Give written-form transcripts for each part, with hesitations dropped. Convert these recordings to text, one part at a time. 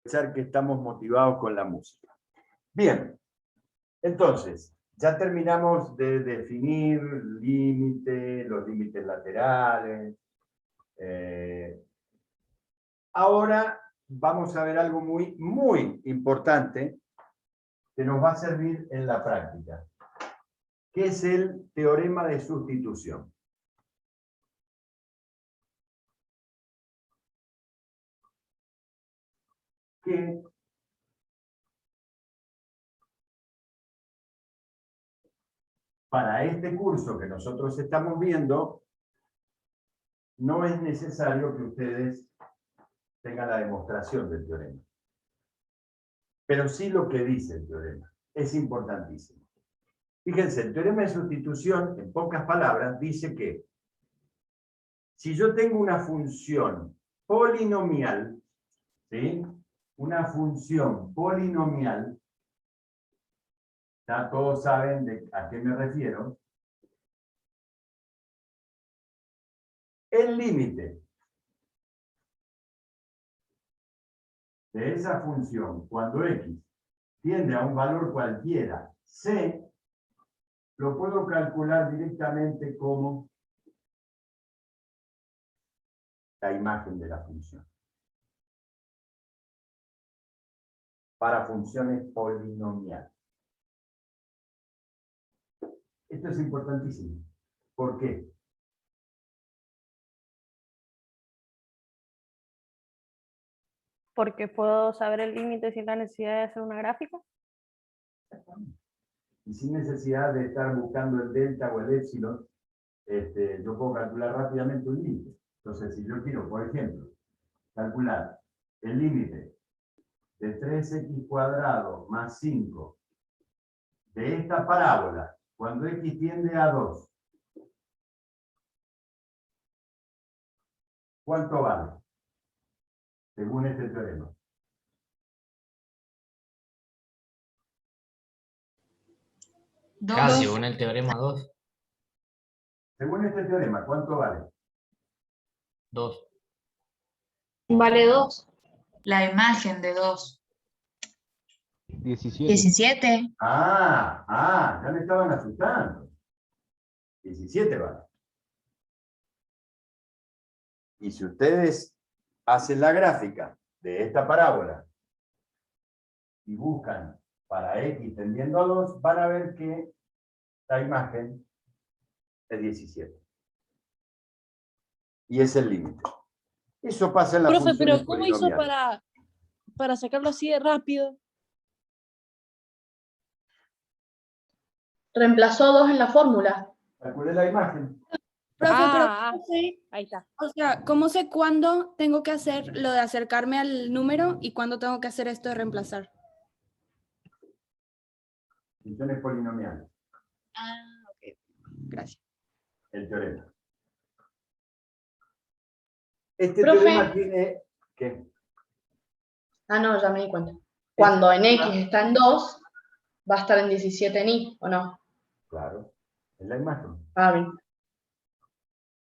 pensar que estamos motivados con la música. Bien, entonces, ya terminamos de definir límite, los límites laterales. Ahora vamos a ver algo muy, muy importante que nos va a servir en la práctica, que es el teorema de sustitución. Que para este curso que nosotros estamos viendo, no es necesario que ustedes tengan la demostración del teorema. Pero sí lo que dice el teorema. Es importantísimo. Fíjense, el teorema de sustitución, en pocas palabras, dice que si yo tengo una función polinomial, ¿sí? Una función polinomial, ya todos saben a qué me refiero, el límite de esa función, cuando x tiende a un valor cualquiera, c, lo puedo calcular directamente como la imagen de la función. Para funciones polinomiales. Esto es importantísimo. ¿Por qué? Porque puedo saber el límite sin la necesidad de hacer una gráfica. Y sin necesidad de estar buscando el delta o el épsilon, yo puedo calcular rápidamente un límite. Entonces, si yo quiero, por ejemplo, calcular el límite de 3x² más 5 de esta parábola, cuando x tiende a 2, ¿cuánto vale? Según este teorema. Casi, según el teorema 2. Según este teorema, ¿cuánto vale? 2. Vale 2. La imagen de 2. 17. Ya me estaban asustando. 17 vale. Y si ustedes hacen la gráfica de esta parábola y buscan para x tendiendo a 2, van a ver que la imagen es 17. Y es el límite. Eso pasa en la Profe, función pero ¿cómo hizo para sacarlo así de rápido? Reemplazó 2 en la fórmula. Calculé la imagen. Profe, pero ¿Cómo sé? Ahí está. o sea, ¿cómo sé cuándo tengo que hacer lo de acercarme al número y cuándo tengo que hacer esto de reemplazar? Funciones polinomiales. Ok. Gracias. El teorema. Este Profe. teorema tiene... ¿Qué? No, ya me di cuenta. Cuando en x está en 2, va a estar en 17 en y, ¿o no? Claro, es la imagen. Bien.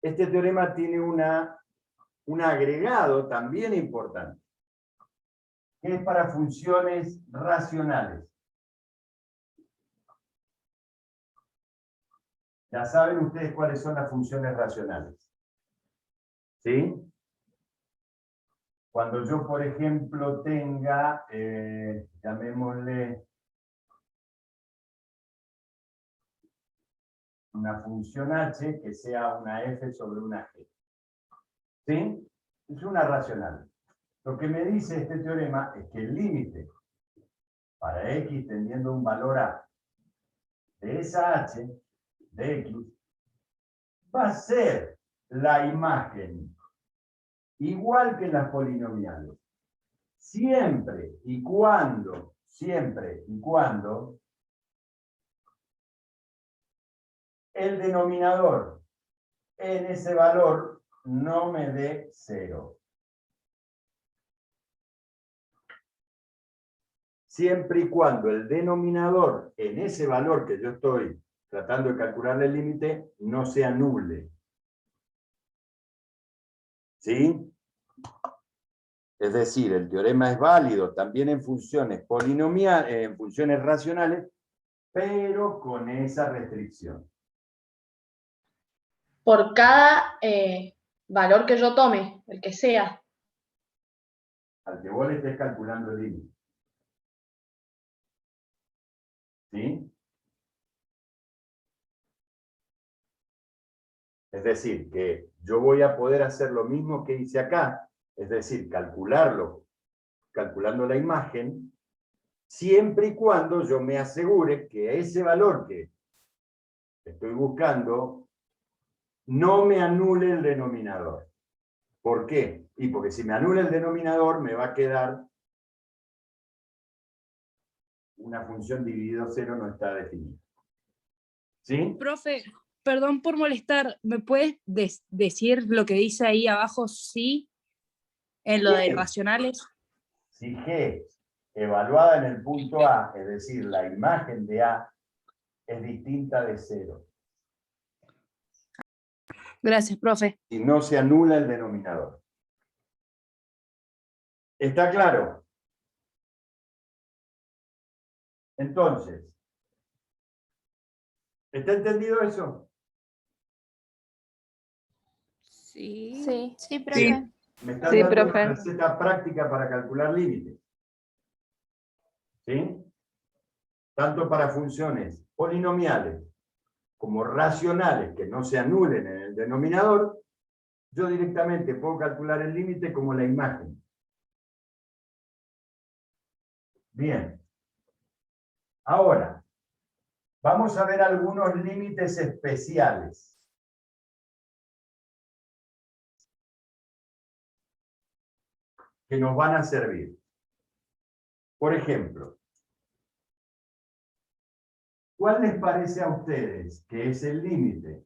Este teorema tiene un agregado también importante, que es para funciones racionales. Ya saben ustedes cuáles son las funciones racionales. ¿Sí? Cuando yo, por ejemplo, tenga, llamémosle, una función h que sea una f sobre una g. ¿Sí? Es una racional. Lo que me dice este teorema es que el límite para x tendiendo un valor a de esa h, de x, va a ser la imagen igual que en las polinomiales. Siempre y cuando el denominador en ese valor no me dé 0. Siempre y cuando el denominador en ese valor que yo estoy tratando de calcular el límite no sea nulo. ¿Sí? Es decir, el teorema es válido también en funciones polinomiales, en funciones racionales, pero con esa restricción. Por cada valor que yo tome, el que sea. Al que vos le estés calculando el límite. ¿Sí? Es decir, que yo voy a poder hacer lo mismo que hice acá, es decir, calculando la imagen, siempre y cuando yo me asegure que ese valor que estoy buscando no me anule el denominador. ¿Por qué? Y porque si me anula el denominador me va a quedar una función dividido 0 no está definida. ¿Sí? Profe, perdón por molestar, ¿me puedes decir lo que dice ahí abajo, sí, en lo de Bien. racionales? Si G evaluada en el punto A, es decir, la imagen de A, es distinta de 0. Gracias, profe. Si no se anula el denominador. ¿Está claro? Entonces, ¿está entendido eso? Sí. Sí. Sí, profe. Me están Sí, dando profe. una receta práctica para calcular límites. ¿Sí? Tanto para funciones polinomiales como racionales que no se anulen en el denominador, yo directamente puedo calcular el límite como la imagen. Bien. Ahora, vamos a ver algunos límites especiales. Que nos van a servir. Por ejemplo, ¿cuál les parece a ustedes que es el límite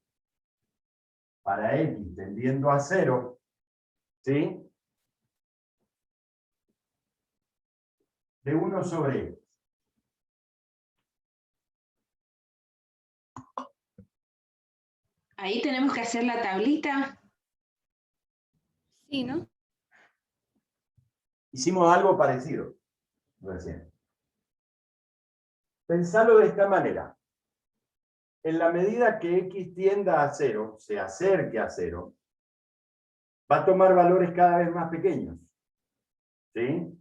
para x tendiendo a 0? ¿Sí? De 1 sobre x. Ahí tenemos que hacer la tablita. Sí, ¿no? Hicimos algo parecido recién. Pensalo de esta manera. En la medida que x tienda a 0, se acerque a 0, va a tomar valores cada vez más pequeños. ¿Sí?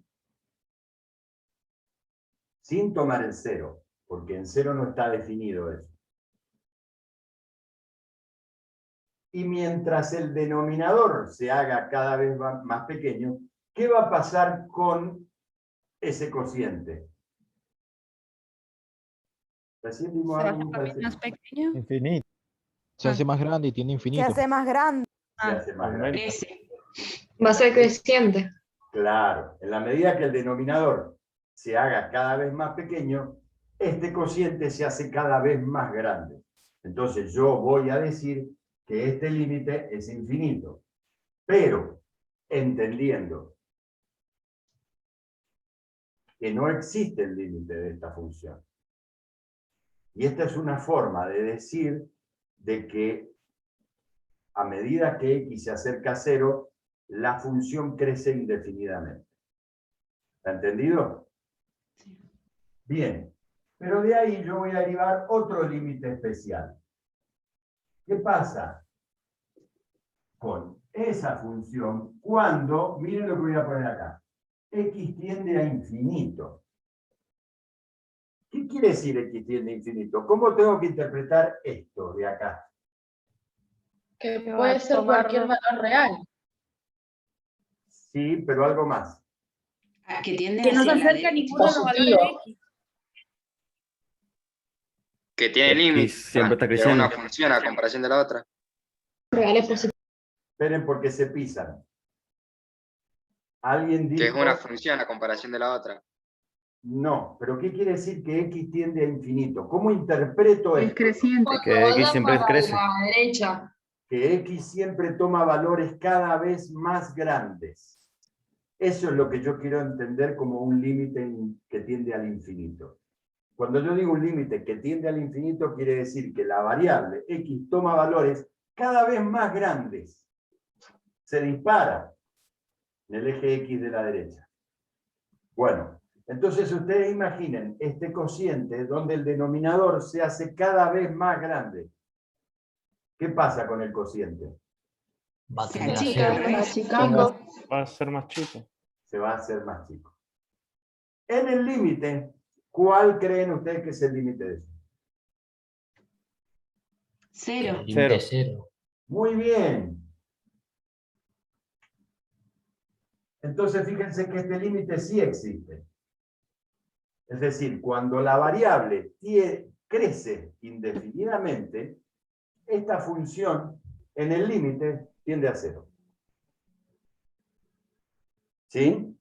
Sin tomar el 0, porque en 0 no está definido eso. Y mientras el denominador se haga cada vez más pequeño, ¿qué va a pasar con ese cociente? Recién vimos algo muy parecido. Más pequeño. Infinito. Se hace más grande y tiene Se infinito. hace más grande. Se hace más grande. Crece. Va a ser creciente. Claro, en la medida que el denominador se haga cada vez más pequeño, este cociente se hace cada vez más grande. Entonces yo voy a decir que este límite es infinito, pero entendiendo que no existe el límite de esta función. Y esta es una forma de decir de que a medida que x se acerca a 0, la función crece indefinidamente. ¿Está entendido? Bien, pero de ahí yo voy a derivar otro límite especial. ¿Qué pasa con esa función cuando, miren lo que voy a poner acá, x tiende a infinito? ¿Qué quiere decir x tiende a infinito? ¿Cómo tengo que interpretar esto de acá? Que Que va puede a ser tomar cualquier dos. valor real. Sí, pero algo más. Que tiende Que no se hacia la acerca a derecha. ninguno de los valores de x. Que tiene X límites. siempre está Que es creciendo. una función a comparación de la otra. Reales positivos. Esperen porque se pisan. Alguien Que es dijo, una función a comparación de la otra. no, pero ¿qué quiere decir que x tiende a infinito? ¿Cómo interpreto Es esto? creciente. Que X siempre crece. derecha. Que x siempre toma valores cada vez más grandes. Eso es lo que yo quiero entender como un límite que tiende al infinito. Cuando yo digo un límite que tiende al infinito, quiere decir que la variable x toma valores cada vez más grandes. Se dispara. en el eje X de la derecha. Bueno, entonces ustedes imaginen este cociente donde el denominador se hace cada vez más grande. ¿Qué pasa con el cociente? Va a Se tender a achica, cero. ¿no? Chico. Va a ser más chico. Se va a hacer más chico. En el límite, ¿cuál creen ustedes que es el límite de eso? Cero. El límite es cero. Muy bien. Entonces fíjense que este límite sí existe. Es decir, cuando la variable crece indefinidamente, esta función en el límite tiende a cero. ¿Sí?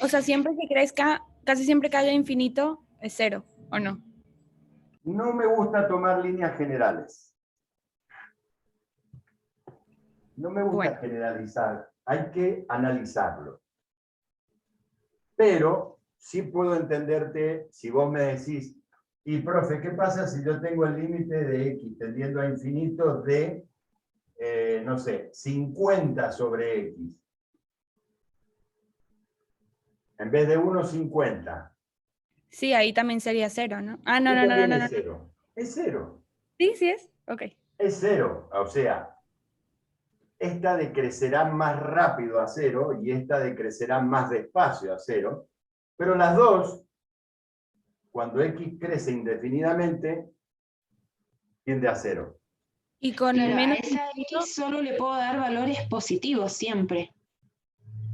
O sea, siempre que crezca, casi siempre que haya infinito, es 0, ¿o no? No me gusta tomar líneas generales. No me gusta Bueno. generalizar. Hay que analizarlo. Pero sí puedo entenderte si vos me decís, y profe, ¿qué pasa si yo tengo el límite de x tendiendo a infinito de, no sé, 50 sobre x? En vez de 1, 50. Sí, ahí también sería 0, ¿no? Ah, no, ¿Qué no, no, no, también no, es no. cero? Es cero. Sí, sí es. Ok. Es cero. O sea, esta decrecerá más rápido a cero y esta decrecerá más despacio a cero. Pero las dos, cuando x crece indefinidamente, tiende a cero. Y con Claro, a menos esa infinito, X solo le puedo dar valores positivos siempre.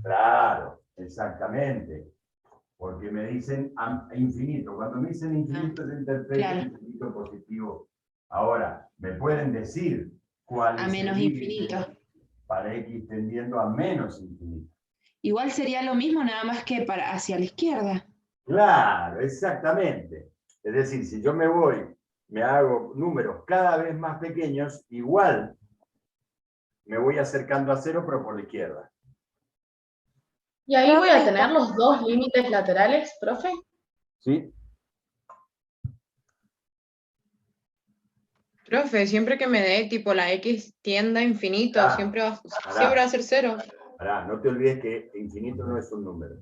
Claro, exactamente. Porque me dicen infinito. Cuando me dicen infinito, yo interpreto claro. infinito positivo. Ahora, me pueden decir cuál A es menos el límite infinito. para x tendiendo a menos infinito. Igual sería lo mismo, nada más que para hacia la izquierda. Claro, exactamente. Es decir, si yo me voy, me hago números cada vez más pequeños, igual me voy acercando a cero, pero por la izquierda. Y ahí voy a tener los dos límites laterales, profe. ¿Sí? Profe, siempre que me dé tipo la X tienda a infinito, Ah, siempre va pará. a ser 0. Pará, no te olvides que infinito no es un número.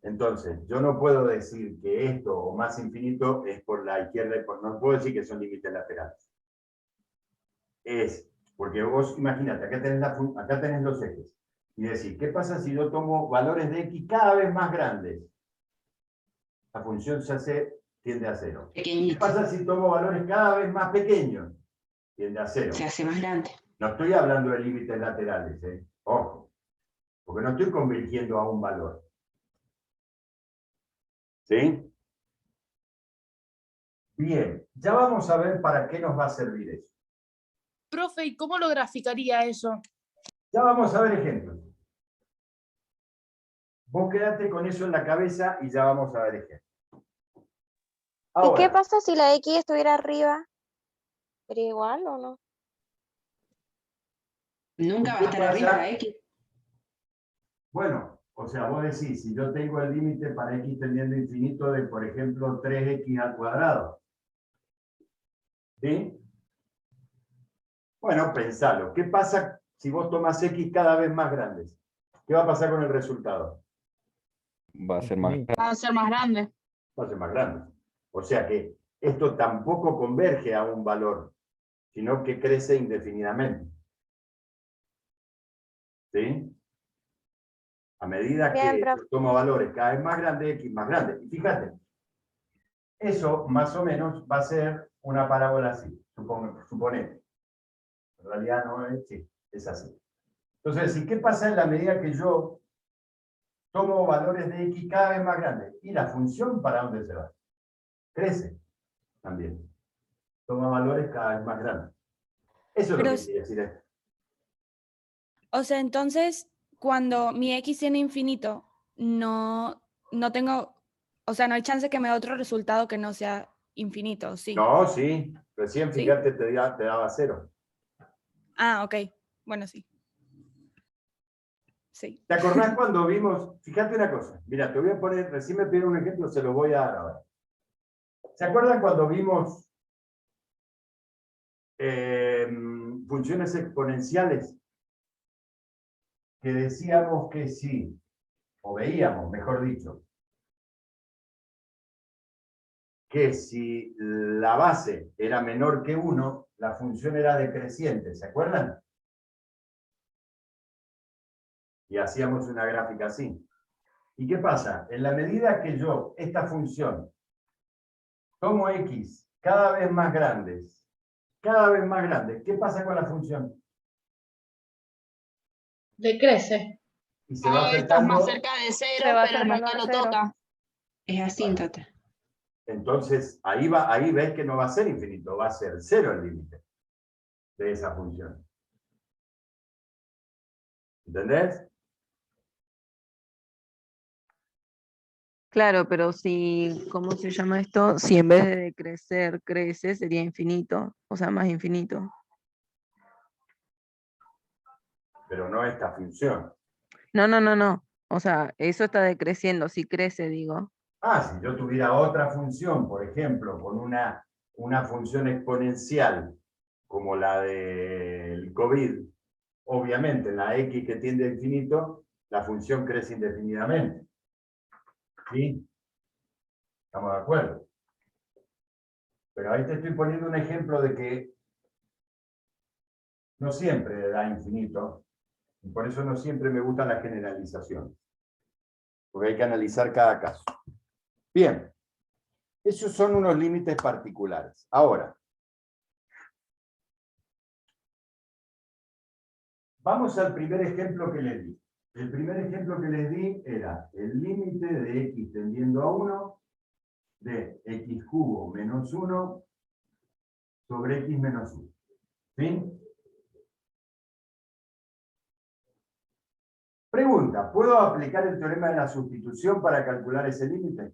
Entonces, yo no puedo decir que esto o más infinito es por la izquierda, no puedo decir que son límites laterales. Es, porque vos imagínate, acá tenés los ejes. Y decir, ¿qué pasa si yo tomo valores de x cada vez más grandes? La función tiende a cero. ¿Qué Pequeñito. pasa si tomo valores cada vez más pequeños? Tiende a cero. Se hace más grande. No estoy hablando de límites laterales, ojo, porque no estoy convirtiendo a un valor. ¿Sí? Bien, ya vamos a ver para qué nos va a servir eso. Profe, ¿y cómo lo graficaría eso? Ya vamos a ver ejemplos. Vos quedate con eso en la cabeza y ya vamos a ver ejemplos. ¿Y qué Ahora, pasa si la X estuviera arriba? ¿Sería igual o no? Nunca va a ¿qué estar pasa? arriba la X. Bueno, o sea, vos decís, si yo tengo el límite para x tendiendo a infinito de, por ejemplo, 3x al cuadrado. ¿Sí? Bueno, pensalo. ¿Qué pasa si vos tomás x cada vez más grandes? ¿Qué va a pasar con el resultado? Va a ser más grande. Va a ser más grande. Va a ser más grande. O sea que esto tampoco converge a un valor, sino que crece indefinidamente. ¿Sí? A medida Bien, que profe. yo tomo valores cada vez más grandes, x más grande. Y fíjate, eso más o menos va a ser una parábola así, suponete. En realidad no es, sí, es así. Entonces, ¿y qué pasa en la medida que yo tomo valores de x cada vez más grandes? ¿Y la función para dónde se va? Crece también. Toma valores cada vez más grandes. Eso es Pero lo que quiere decir esto. o sea, entonces, cuando mi X tiene infinito, no tengo, o sea, no hay chance que me dé otro resultado que no sea infinito, ¿sí? No, sí. Recién, ¿Sí? fíjate, te daba cero. Ah, ok. Bueno, sí. Sí. ¿Te acordás cuando vimos? Fíjate una cosa. Mira, te voy a poner, recién me pidieron un ejemplo, se lo voy a dar ahora. ¿Se acuerdan cuando vimos funciones exponenciales? que decíamos que sí, o veíamos, mejor dicho, que si la base era menor que 1, la función era decreciente, ¿se acuerdan? Y hacíamos una gráfica así. ¿Y qué pasa? En la medida que yo, esta función, tomo x cada vez más grandes, ¿qué pasa con la función? Decrece. Y se va Estás más acercando. cerca de Se cero, va pero acercando nunca a lo cero. toca. Es asíntota. Entonces, ahí ves que no va a ser infinito, va a ser 0 el límite de esa función. ¿Entendés? Claro, pero si, ¿cómo se llama esto? Si en vez de decrecer, crece, sería infinito, o sea, más infinito. Pero no esta función. No. O sea, eso está decreciendo, si crece, digo. Si yo tuviera otra función, por ejemplo, con una función exponencial, como la del COVID, obviamente en la x que tiende a infinito, la función crece indefinidamente. ¿Sí? ¿Estamos de acuerdo? Pero ahí te estoy poniendo un ejemplo de que no siempre da infinito, y por eso no siempre me gustan las generalizaciones, porque hay que analizar cada caso. Bien, esos son unos límites particulares. Ahora, vamos al primer ejemplo que les di. El primer ejemplo que les di era el límite de x tendiendo a 1 de x cubo menos 1 sobre x menos 1. ¿Sí? Pregunta, ¿puedo aplicar el teorema de la sustitución para calcular ese límite?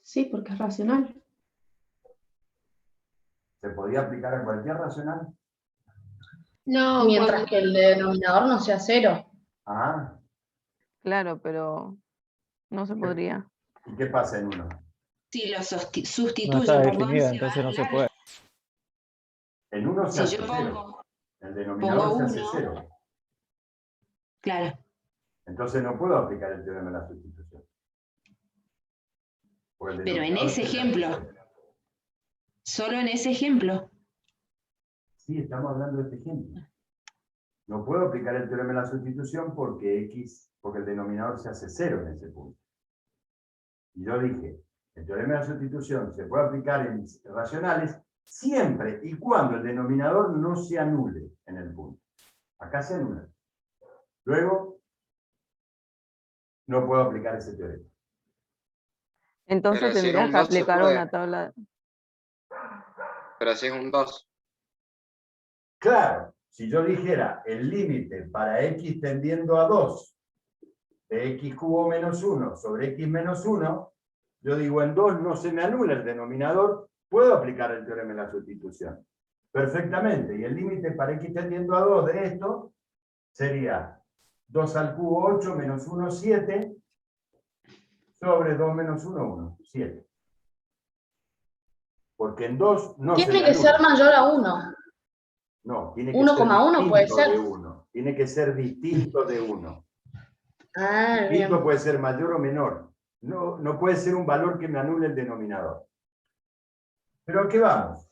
Sí, porque es racional. ¿Se podía aplicar a cualquier racional? No, Mientras que el denominador no sea 0. Ah, Claro, pero no se podría. ¿y qué pasa en 1? Si lo No sustituyo, está perdón, definida, se va entonces a no se anular. puede. En 1 se Si hace yo 0. pongo, El denominador pongo se hace 1. 0. Claro, Entonces no puedo aplicar el teorema de la sustitución. Porque el pero en denominador ese se hace ejemplo, 0. solo en ese ejemplo. Sí, estamos hablando de este ejemplo. No puedo aplicar el teorema de la sustitución porque el denominador se hace 0 en ese punto. Y yo dije, el teorema de la sustitución se puede aplicar en racionales siempre y cuando el denominador no se anule en el punto. Acá se anula. Luego, no puedo aplicar ese teorema. Entonces Pero si es tendrías un que 2 se aplicar puede. una tabla. Pero si es un 2. Claro, si yo dijera el límite para x tendiendo a 2 de x cubo menos 1 sobre x menos 1, yo digo en 2 no se me anula el denominador, puedo aplicar el teorema de la sustitución. Perfectamente, y el límite para x tendiendo a 2 de esto sería 2 al cubo 8 menos 1, 7, sobre 2 menos 1, 1, 7. Porque en 2 no se me Tiene que ser anula. mayor a 1. No, tiene que ser 1,1 puede distinto ser. de 1. Tiene que ser distinto de 1. Ah, bien. Distinto puede ser mayor o menor. No puede ser un valor que me anule el denominador. ¿Pero a qué vamos?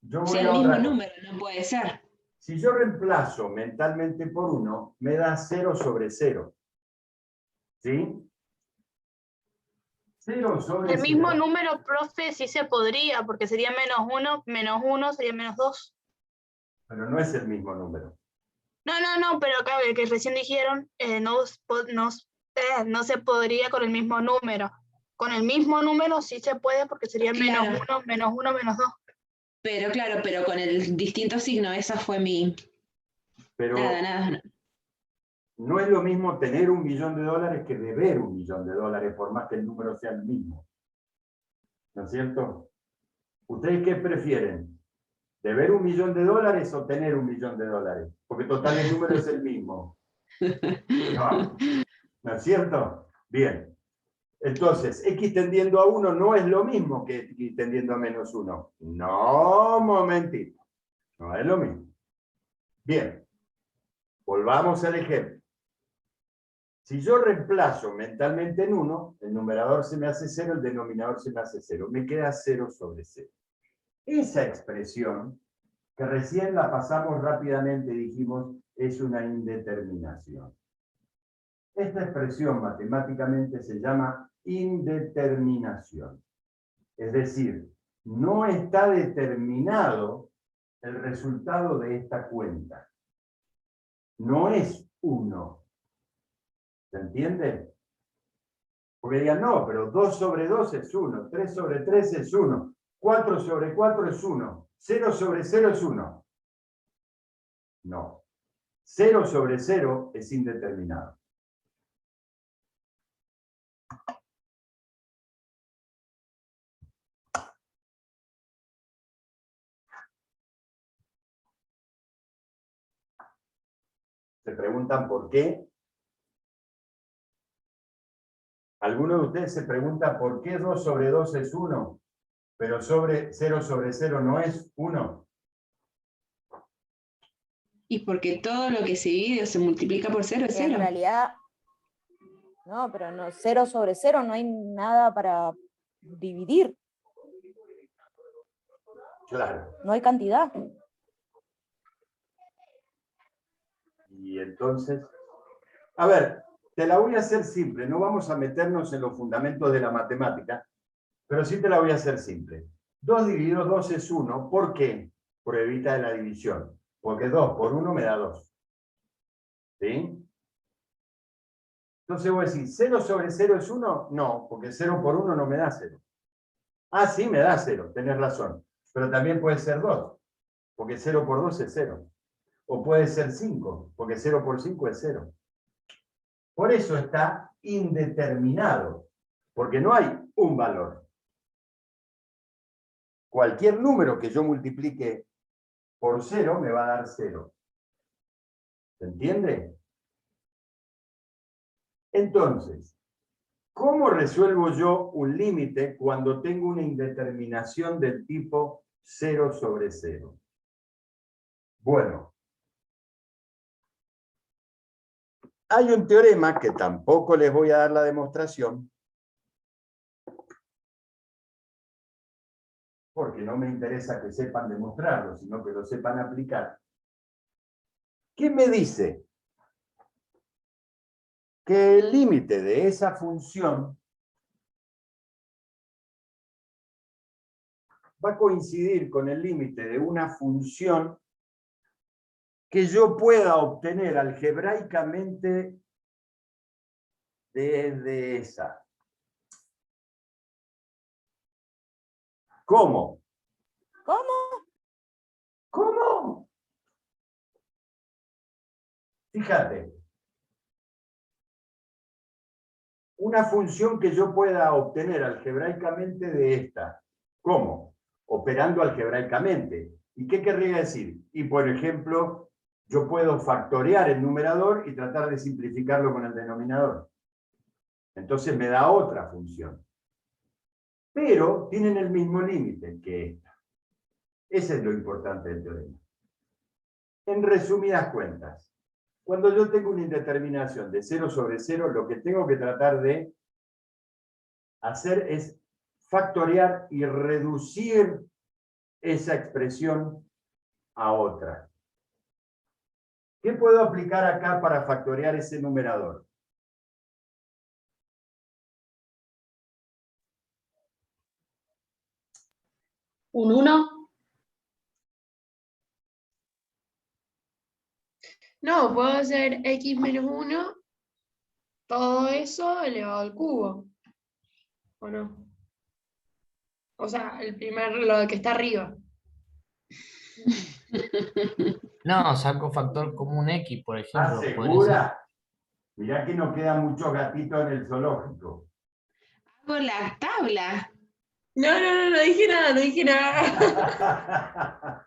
Yo O voy sea, a el mismo otra cosa. número, no puede ser. Si yo reemplazo mentalmente por 1, me da 0 sobre 0. ¿Sí? 0 sobre El mismo 0. número, profe, sí se podría, porque sería menos 1 sería menos 2. Pero no es el mismo número. No, pero acá el que recién dijeron, no se podría con el mismo número. Con el mismo número sí se puede porque sería Claro. menos 1, menos 2. Pero claro, pero con el distinto signo, esa fue mi... Pero Nada. no es lo mismo tener $1 millón que deber $1 millón, por más que el número sea el mismo. ¿No es cierto? ¿Ustedes qué prefieren? ¿Deber $1 millón o tener $1 millón? Porque total el número es el mismo. No, ¿no es cierto? Bien. Entonces, x tendiendo a 1 no es lo mismo que x tendiendo a menos 1. No, momentito. No es lo mismo. Bien, volvamos al ejemplo. Si yo reemplazo mentalmente en 1, el numerador se me hace 0, el denominador se me hace 0. Me queda 0 sobre 0. Esa expresión, que recién la pasamos rápidamente, dijimos, es una indeterminación. Esta expresión matemáticamente se llama indeterminación. Es decir, no está determinado el resultado de esta cuenta. No es 1. ¿Se entiende? Porque digan, no, pero 2 sobre 2 es 1, 3 sobre 3 es 1, 4 sobre 4 es 1, 0 sobre 0 es 1. No. 0 sobre 0 es indeterminado. Se preguntan por qué. ¿Alguno de ustedes se pregunta por qué 2 sobre 2 es 1, pero 0 sobre 0 no es 1? Y porque todo lo que se divide o se multiplica por 0 es 0. En realidad, no, pero no, 0 sobre 0 no hay nada para dividir. Claro. No hay cantidad. Y entonces, a ver, te la voy a hacer simple, no vamos a meternos en los fundamentos de la matemática, pero sí te la voy a hacer simple. 2 dividido 2 es 1, ¿por qué? Por evita de la división, porque 2 por 1 me da 2. ¿Sí? Entonces voy a decir, ¿0 sobre 0 es 1? No, porque 0 por 1 no me da 0. Ah, sí, me da 0, tenés razón. Pero también puede ser 2, porque 0 por 2 es 0. O puede ser 5, porque 0 por 5 es 0. Por eso está indeterminado, porque no hay un valor. Cualquier número que yo multiplique por 0 me va a dar 0. ¿Se entiende? Entonces, ¿cómo resuelvo yo un límite cuando tengo una indeterminación del tipo 0 sobre 0? Bueno, hay un teorema que tampoco les voy a dar la demostración, porque no me interesa que sepan demostrarlo, sino que lo sepan aplicar. ¿Qué me dice? Que el límite de esa función va a coincidir con el límite de una función que yo pueda obtener algebraicamente desde esa. ¿Cómo? ¿Cómo? ¿Cómo? Fíjate. Una función que yo pueda obtener algebraicamente de esta. ¿Cómo? Operando algebraicamente. ¿Y qué querría decir? Y por ejemplo, yo puedo factorear el numerador y tratar de simplificarlo con el denominador. Entonces me da otra función. Pero tienen el mismo límite que esta. Ese es lo importante del teorema. En resumidas cuentas, cuando yo tengo una indeterminación de 0 sobre 0, lo que tengo que tratar de hacer es factorear y reducir esa expresión a otra. ¿Qué puedo aplicar acá para factorear ese numerador? ¿Un 1? No, puedo hacer x menos 1, todo eso elevado al cubo. ¿O no? O sea, lo que está arriba. No, saco factor común X, por ejemplo. ¿Estás podría ser. segura? Mirá que no quedan muchos gatitos en el zoológico. Hago la tabla. No dije nada, no dije nada.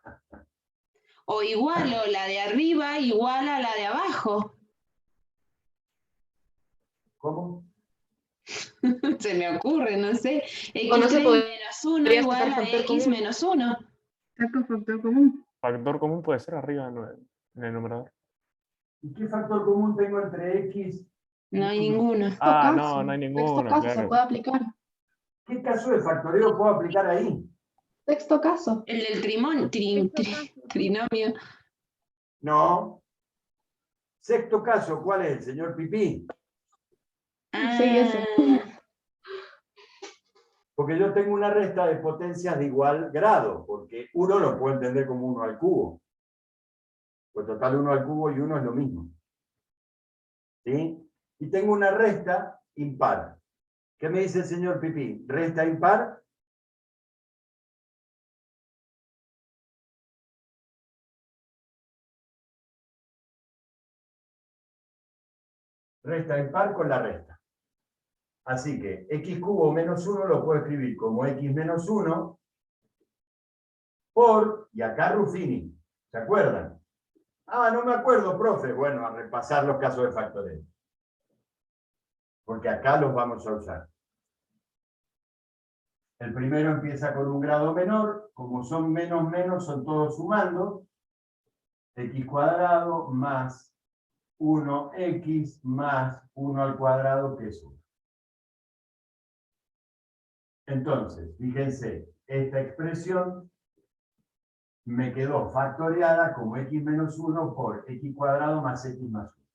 O igualo la de arriba igual a la de abajo. ¿Cómo? Se me ocurre, no sé. X O no se menos 1 podría igual sacar a factor X común. menos 1. Saco factor común. Factor común puede ser arriba de 9. en el numerador. ¿Y qué factor común tengo entre X? No hay ninguno. Ah, no, no hay ninguno, Sexto caso, se claro. puede aplicar. ¿Qué caso de factoreo puedo aplicar ahí? Sexto caso. El del trinomio. No. Sexto caso, ¿cuál es? Señor Pipí. Sí, ese. Porque yo tengo una resta de potencias de igual grado, porque uno lo puedo entender como 1 al cubo. Pues total 1 al cubo y 1 es lo mismo. ¿Sí? Y tengo una resta impar. ¿Qué me dice el señor Pipí? ¿Resta impar? Resta impar con la resta. Así que x cubo menos 1 lo puedo escribir como x menos 1 por, y acá Ruffini, ¿se acuerdan? Ah, no me acuerdo, profe. Bueno, a repasar los casos de factoreo. Porque acá los vamos a usar. El primero empieza con un grado menor, como son menos menos, son todos sumando. X cuadrado más 1x más 1 al cuadrado, que es 1. Entonces, fíjense, esta expresión me quedó factoriada como x menos 1 por x cuadrado más x más 1.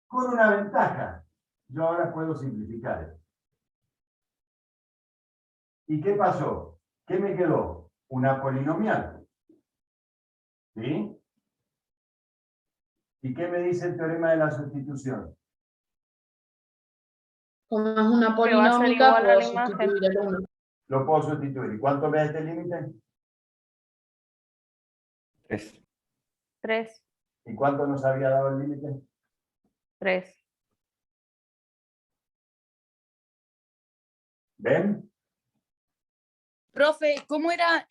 Con una ventaja, yo ahora puedo simplificar esto. ¿Y qué pasó? ¿Qué me quedó? Una polinomial. ¿Sí? ¿Y qué me dice el teorema de la sustitución? Como es una Que va a ser polinómica, igual a puedo la imagen. sustituir el 1. Lo puedo sustituir. ¿Y cuánto me da este límite? 3. 3, ¿Y cuánto nos había dado el límite? 3. ¿Ven? Profe, ¿cómo era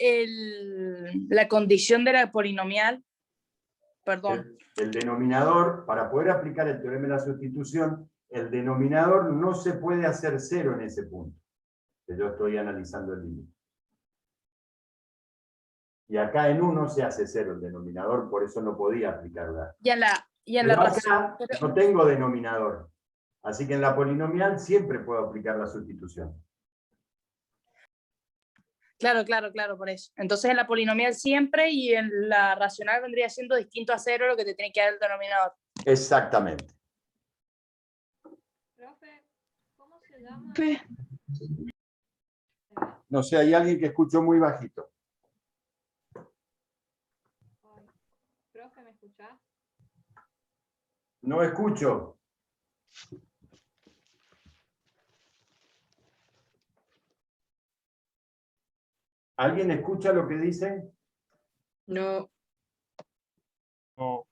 la condición de la polinomial? Perdón. El denominador, para poder aplicar el teorema de la sustitución, el denominador no se puede hacer 0 en ese punto, que yo estoy analizando el límite. Y acá en 1 se hace 0 el denominador, por eso no podía aplicarla. Y en la Pero razón. acá no tengo denominador. Así que en la polinomial siempre puedo aplicar la sustitución. Claro, por eso. Entonces en la polinomial siempre y en la racional vendría siendo distinto a 0 lo que te tiene que dar el denominador. Exactamente. Profe, ¿cómo se llama? No sé, hay alguien que escuchó muy bajito. Profe, ¿me escuchás? No escucho. ¿Alguien escucha lo que dice? No. No,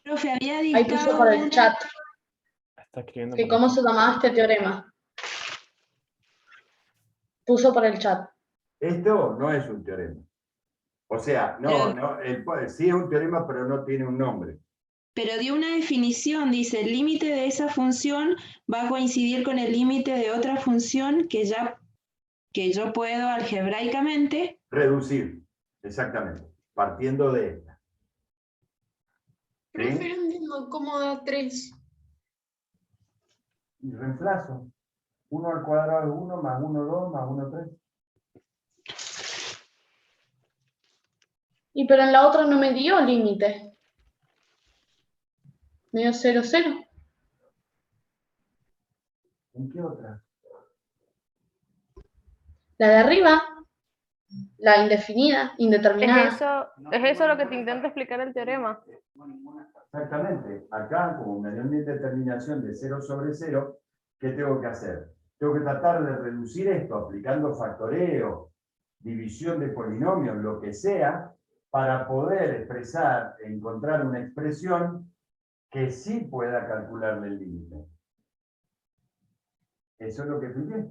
Profe, había Ahí puso dictado por el una- chat está escribiendo. que por cómo el- se llamaba este teorema. Puso por el chat. Esto no es un teorema. O sea, sí es un teorema, pero no tiene un nombre. Pero dio una definición, dice, el límite de esa función va a coincidir con el límite de otra función que yo puedo algebraicamente. Reducir, exactamente. Partiendo de esta. Profe, ¿Sí? no entiendo cómo da 3. Y reemplazo. 1 al cuadrado es 1, más 1, 2, más 1, 3. Y pero en la otra no me dio límite. Me dio 0, 0. ¿En qué otra? La de arriba, la indefinida, indeterminada. Es eso lo que te intenta explicar el teorema. Exactamente. Acá, como me dio una indeterminación de 0 sobre 0, ¿qué tengo que hacer? Tengo que tratar de reducir esto aplicando factoreo, división de polinomios, lo que sea, para poder expresar, encontrar una expresión que sí pueda calcularle el límite. Eso es lo que expliqué.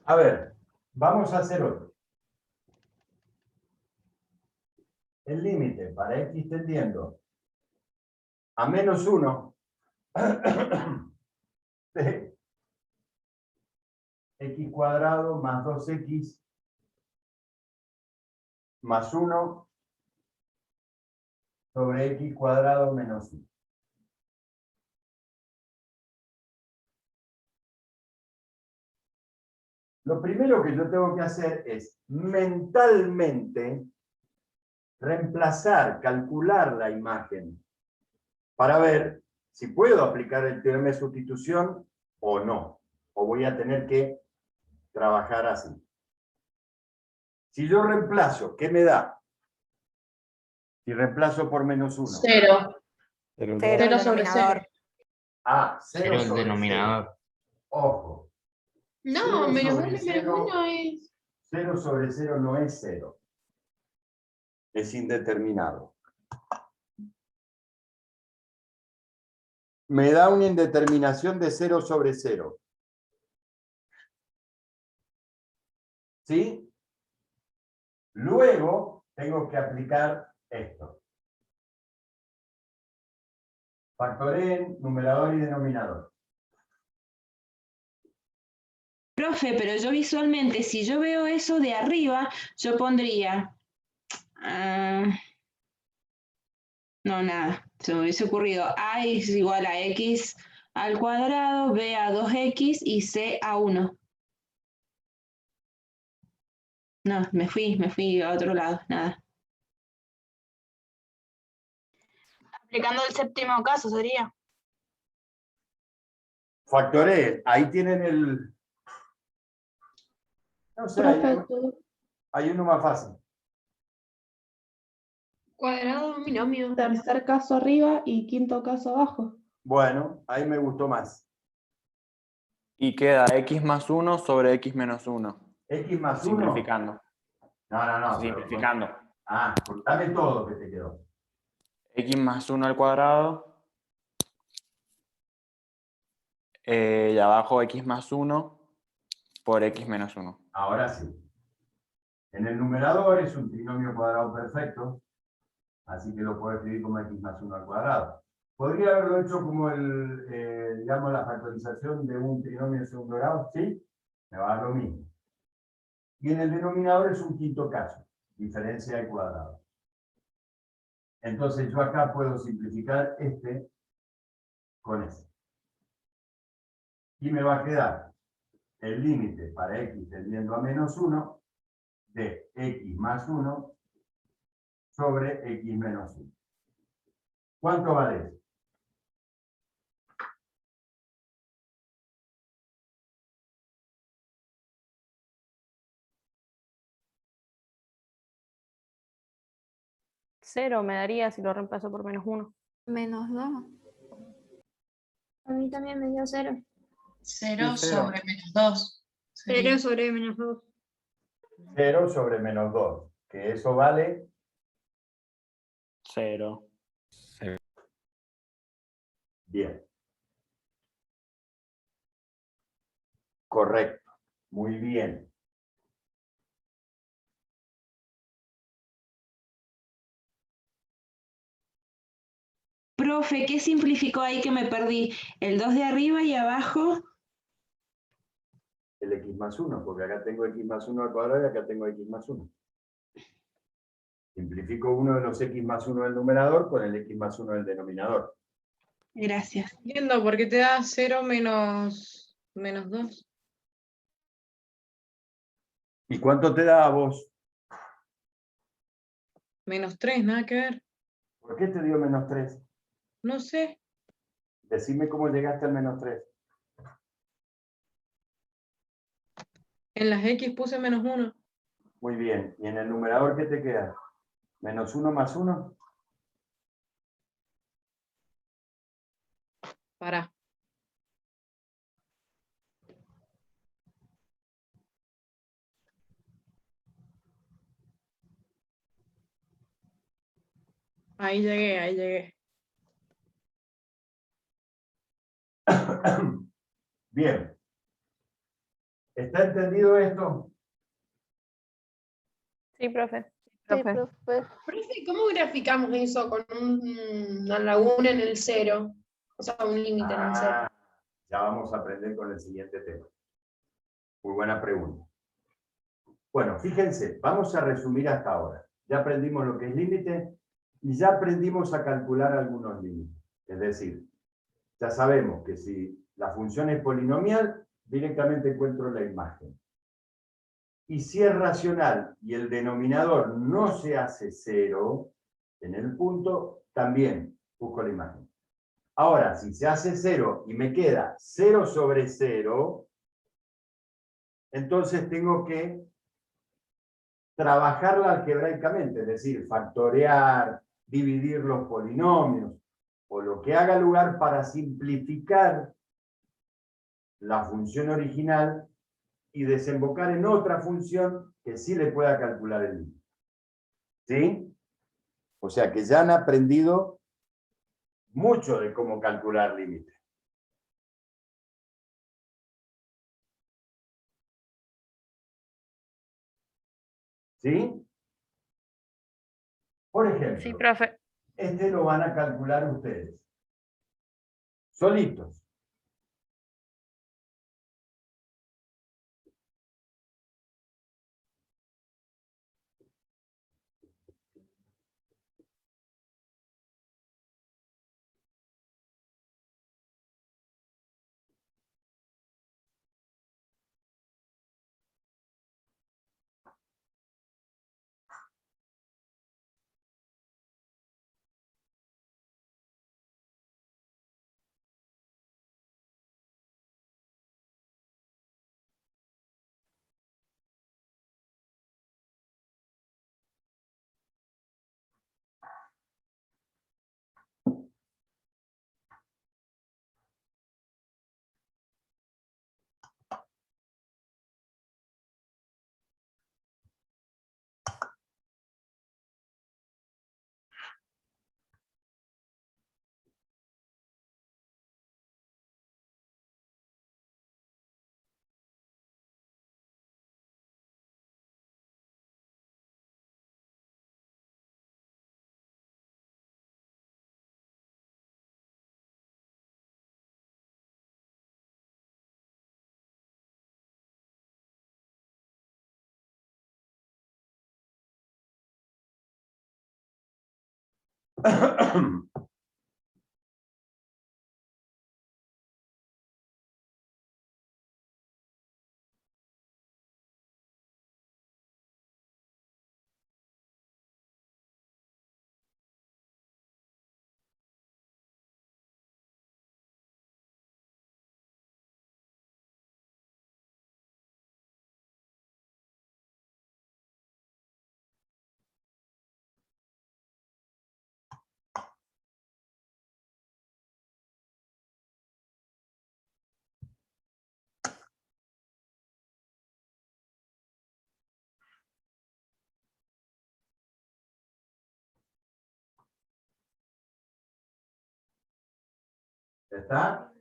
A ver, vamos a hacer otro. el límite para x tendiendo a menos 1 de x cuadrado más 2x más 1 sobre x cuadrado menos 1. Lo primero que yo tengo que hacer es mentalmente reemplazar, calcular la imagen para ver si puedo aplicar el teorema de sustitución o no, o voy a tener que trabajar así. Si yo reemplazo, ¿qué me da? Si reemplazo por menos 1. 0. Cero, 0 sobre 0. Ah, 0 Cero el sobre denominador. 0. Ojo. No, 0 menos sobre 1 y 0. menos 1 es. 0 sobre 0 no es 0. Es indeterminado. Me da una indeterminación de 0 sobre 0. ¿Sí? Luego tengo que aplicar esto. Factoreen numerador y denominador. Profe, pero yo visualmente, si yo veo eso de arriba, yo pondría... no, nada. Se me hubiese ocurrido A es igual a X al cuadrado, B a 2X y C a 1. No, me fui a otro lado, nada. Aplicando el séptimo caso sería. Factoreen. Ahí tienen el... No sé, hay uno más fácil. Cuadrado de un binomio. Tercer caso arriba y quinto caso abajo. Bueno, ahí me gustó más. Y queda x más 1 sobre x menos 1. X más 1. Simplificando. No. Simplificando. Dame todo que te quedó. X más 1 al cuadrado. Y abajo x más 1 por x menos 1. Ahora sí. En el numerador es un trinomio cuadrado perfecto, así que lo puedo escribir como x más 1 al cuadrado. ¿Podría haberlo hecho como digamos, la factorización de un trinomio de segundo grado? ¿Sí? Me va a dar lo mismo. Y en el denominador es un quinto caso, diferencia al cuadrado. Entonces yo acá puedo simplificar este con este. Y me va a quedar el límite para x tendiendo a menos 1 de x más 1 sobre x menos 1. ¿Cuánto vale eso? Cero me daría si lo reemplazo por menos 1. Menos 2. A mí también me dio 0. 0 Sí, cero. sobre menos 2. 0 sobre menos 2. 0 sobre menos 2, que eso vale 0. bien. Correcto. Muy bien. Profe, ¿qué simplificó ahí que me perdí? El 2 de arriba y abajo. El x más 1, porque acá tengo x más 1 al cuadrado y acá tengo x más 1. Simplifico uno de los x más 1 del numerador con el x más 1 del denominador. Gracias. Entiendo, porque te da 0 menos 2. ¿Y cuánto te da a vos? Menos 3, nada que ver. ¿Por qué te dio menos 3? No sé. Decime cómo llegaste al menos 3. En las X puse menos 1. Muy bien. ¿Y en el numerador qué te queda? ¿Menos 1 más 1? Pará. Ahí llegué. Bien. ¿Está entendido esto? Sí, profe. profe. Profe, ¿cómo graficamos eso con una laguna en el 0? O sea, un límite en el 0. Ya vamos a aprender con el siguiente tema. Muy buena pregunta. Bueno, fíjense, vamos a resumir hasta ahora. Ya aprendimos lo que es límite y ya aprendimos a calcular algunos límites. Es decir, ya sabemos que si la función es polinomial, directamente encuentro la imagen. Y si es racional y el denominador no se hace 0 en el punto, también busco la imagen. Ahora, si se hace 0 y me queda 0 sobre 0, entonces tengo que trabajarla algebraicamente, es decir, factorear, dividir los polinomios, o lo que haga lugar para simplificar la función original y desembocar en otra función que sí le pueda calcular el límite. ¿Sí? O sea que ya han aprendido mucho de cómo calcular límite. ¿Sí? Por ejemplo, Sí, profe. este lo van a calcular ustedes. Solitos. ¿Está?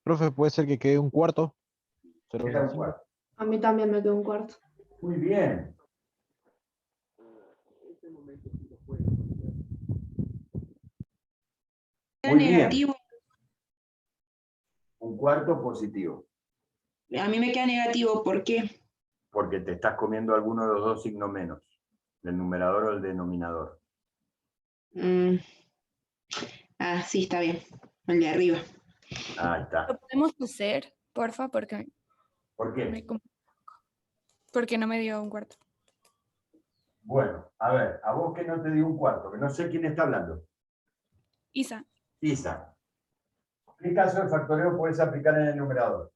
Profe, puede ser que quede un cuarto. Queda un cuarto. A mí también me quedó un cuarto. Muy bien. Muy bien. Negativo. Un cuarto positivo. A mí me queda negativo, ¿por qué? Porque te estás comiendo alguno de los dos signos menos. El numerador o el denominador. Ah, sí, está bien. El de arriba. Ahí está. ¿Lo podemos hacer, porfa? Porque ¿Por qué? porque no me dio un cuarto. Bueno, a ver, a vos que no te dio un cuarto, que no sé quién está hablando. Isa. Isa. ¿Qué caso de factoreo puedes aplicar en el numerador?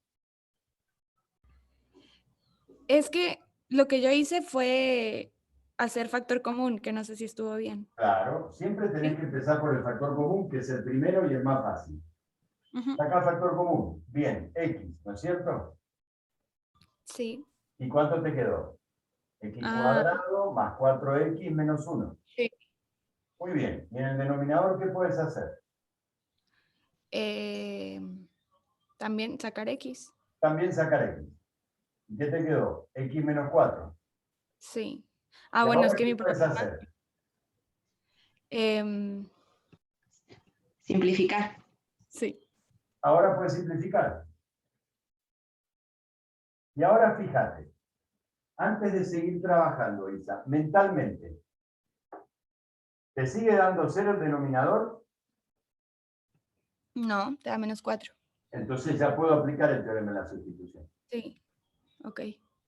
Es que lo que yo hice fue hacer factor común, que no sé si estuvo bien. Claro, siempre tenés que empezar por el factor común, que es el primero y el más fácil. Saca el factor común. Bien, X, ¿no es cierto? Sí. ¿Y cuánto te quedó? X cuadrado más 4X menos 1. Sí. Muy bien. ¿Y en el denominador qué puedes hacer? También sacar X. También sacar X. ¿Y qué te quedó? X menos 4. Sí. Ah, Y bueno, es ahora, que mi ¿qué puedes problema... hacer? Simplificar. Sí. Ahora puedes simplificar. Y ahora fíjate, antes de seguir trabajando, Isa, mentalmente, ¿te sigue dando 0 el denominador? No, te da -4. Entonces ya puedo aplicar el teorema de la sustitución. Sí, ok.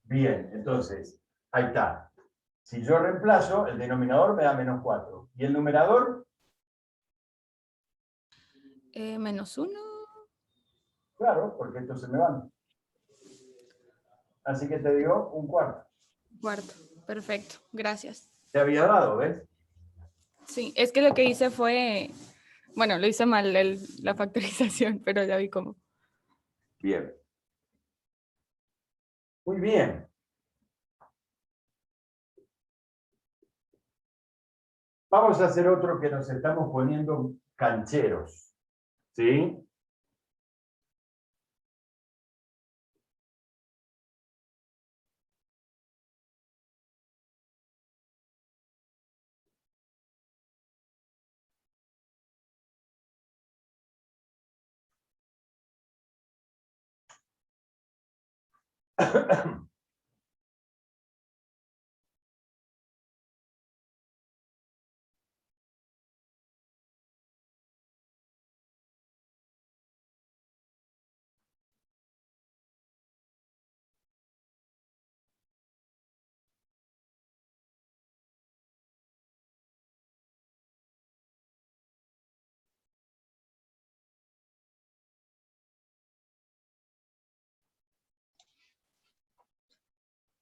Bien, entonces, ahí está. Si yo reemplazo, el denominador me da -4. ¿Y el numerador? -1. Claro, porque estos se me van. Así que te digo un cuarto. Cuarto. Perfecto. Gracias. Te había dado, ¿ves? Sí, es que lo que hice fue... Bueno, lo hice mal la factorización, pero ya vi cómo. Bien. Muy bien. Vamos a hacer otro que nos estamos poniendo cancheros. ¿Sí?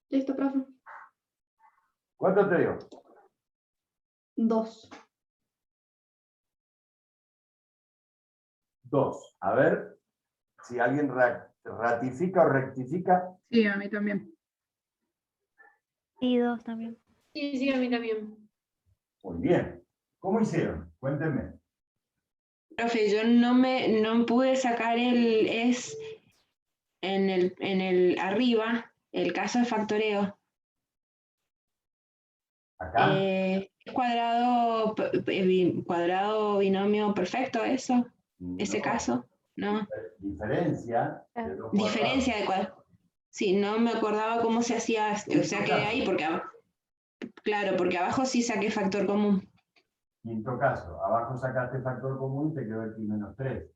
Listo, profe. ¿Cuánto te dio? 2. 2. A ver si alguien ratifica o rectifica. Sí, a mí también. Y 2 también. Sí, sí, a mí también. Muy bien. ¿Cómo hicieron? Cuéntenme. Profe, yo no pude sacar el es en el arriba, el caso de factoreo. Acá. Cuadrado binomio perfecto, eso, ese No. caso, ¿no? Diferencia de dos cuadrados. Diferencia de cuadrado. Sí, no me acordaba cómo se hacía, o sea, quedé ahí porque, claro, porque abajo sí saqué factor común. Quinto caso. Abajo sacaste factor común y te quedó el -3.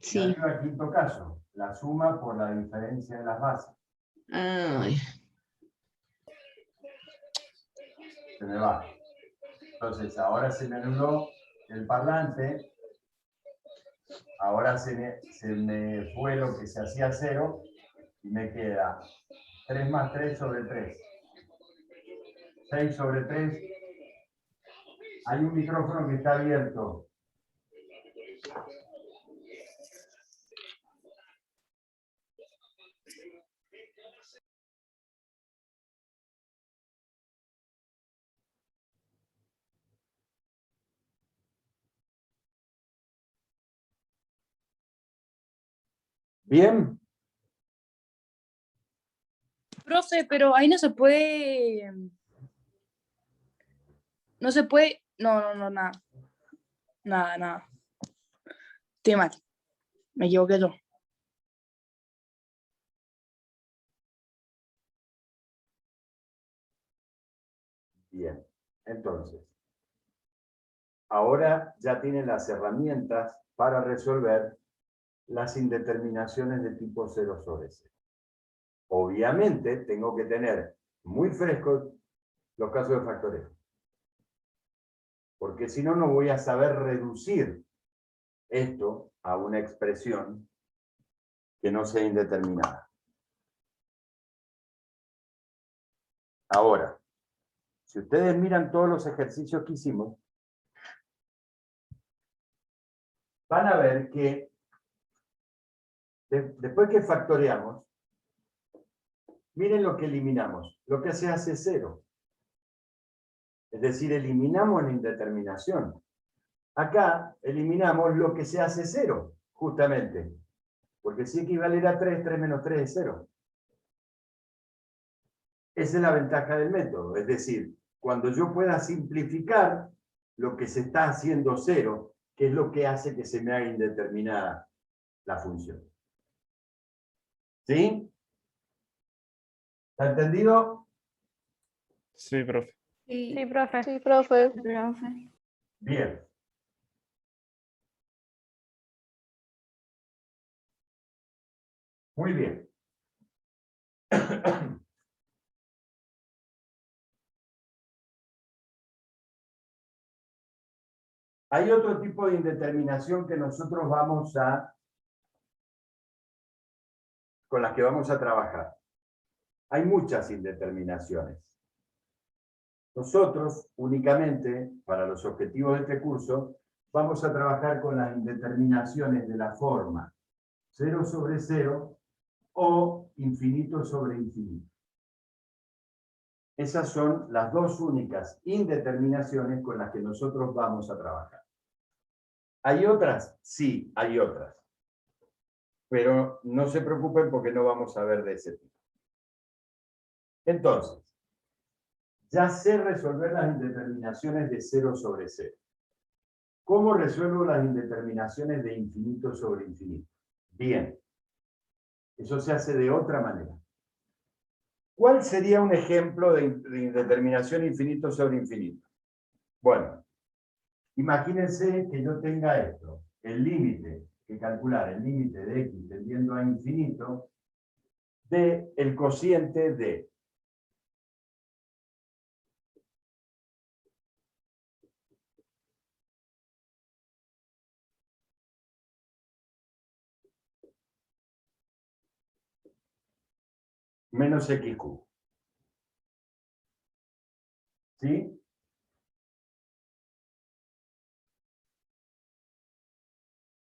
Sí. Y arriba, quinto caso. La suma por la diferencia de las bases. Ay. Se me va. Entonces, ahora se me anuló el parlante. Ahora se me fue lo que se hacía 0 y me queda 3 más 3 sobre 3. 6 sobre 3. Hay un micrófono que está abierto. Bien. Profe, pero ahí no se puede. No se puede. No, nada. Nada. Estoy mal. Me equivoqué yo. Bien. Entonces, ahora ya tienen las herramientas para resolver las indeterminaciones de tipo 0 sobre 0. Obviamente, tengo que tener muy frescos los casos de factoreo. Porque si no, no voy a saber reducir esto a una expresión que no sea indeterminada. Ahora, si ustedes miran todos los ejercicios que hicimos, van a ver que después que factoreamos, miren lo que eliminamos, lo que se hace 0. Es decir, eliminamos la indeterminación. Acá eliminamos lo que se hace 0, justamente. Porque si equivaliera a 3, 3 menos 3 es 0. Esa es la ventaja del método. Es decir, cuando yo pueda simplificar lo que se está haciendo cero, que es lo que hace que se me haga indeterminada la función. ¿Sí? ¿Está entendido? Sí, profe. Sí, profe. Sí, profe. Bien. Muy bien. Hay otro tipo de indeterminación que nosotros con las que vamos a trabajar. Hay muchas indeterminaciones. Nosotros, únicamente, para los objetivos de este curso, vamos a trabajar con las indeterminaciones de la forma 0 sobre 0 o infinito sobre infinito. Esas son las dos únicas indeterminaciones con las que nosotros vamos a trabajar. ¿Hay otras? Sí, hay otras. Pero no se preocupen porque no vamos a ver de ese tipo. Entonces, ya sé resolver las indeterminaciones de 0 sobre 0. ¿Cómo resuelvo las indeterminaciones de infinito sobre infinito? Bien. Eso se hace de otra manera. ¿Cuál sería un ejemplo de indeterminación infinito sobre infinito? Bueno, imagínense que yo tenga esto, el límite, que calcular el límite de x tendiendo a infinito del cociente de menos x cubo. ¿Sí?